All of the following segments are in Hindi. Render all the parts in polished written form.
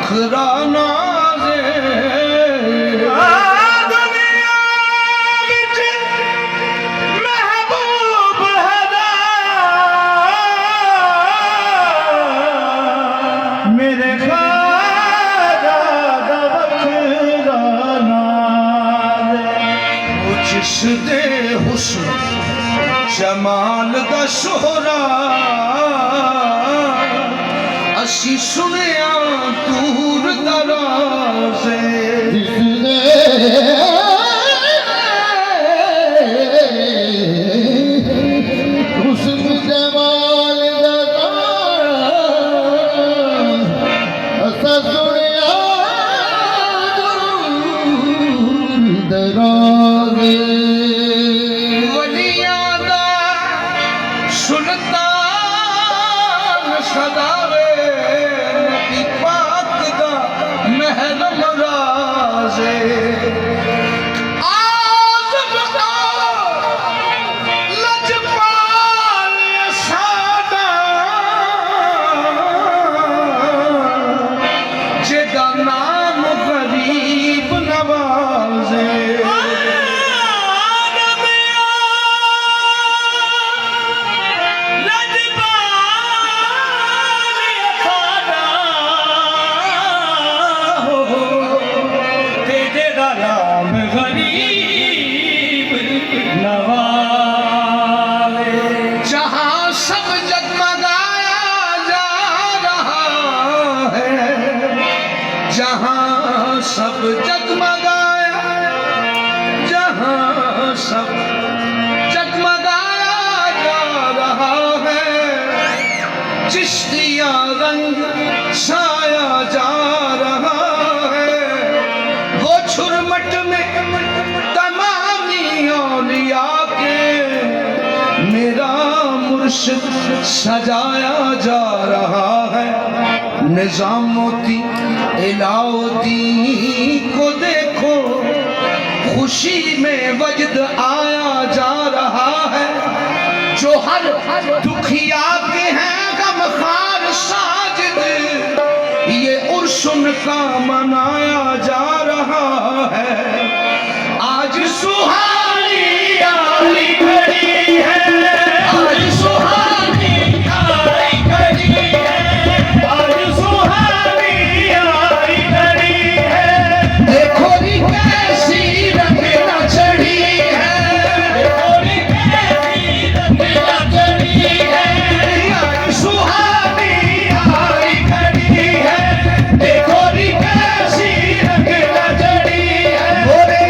बखरा नाज़े दुनिया विच महबूब हदा मेरे ख्वाजा दा बखरा नाज़े जिस दे हुस्न जमाल दा शोहरा असी सुनिया दूर दराज़े हुस्न जमाल दा असा सुनिया दूर दराज़े वलियां दा सुल्तान सदावे जहाँ सब जगमगाया जहाँ सब जगमगाया जा रहा है चिश्तिया रंग छाया जा रहा है वो छुरमट में तमामी औलिया के मेरा मुर्शिद सजाया जा रहा है निजामुद्दीन इलाउद्दीन को देखो खुशी में वजद आया जा रहा है जो हर दुखिया के हैं गमखार साजिद ये उर्सुन का मनाया जा रहा है आज सुहानी आली घड़ी है आज सुहानी आली घड़ी है आज सुहानी आली घड़ी है देखो री कैसी रंगीला चढ़ी है देखो री कैसी रंगीला चढ़ी है आज सुहानी आली घड़ी है देखो री कैसी रंगीला चढ़ी है मोरे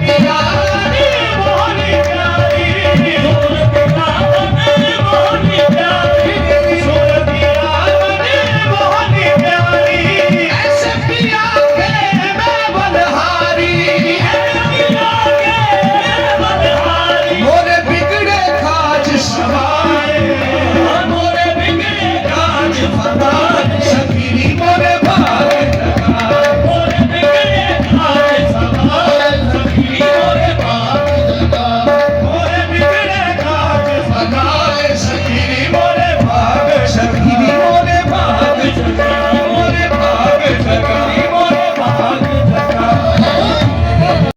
तेरा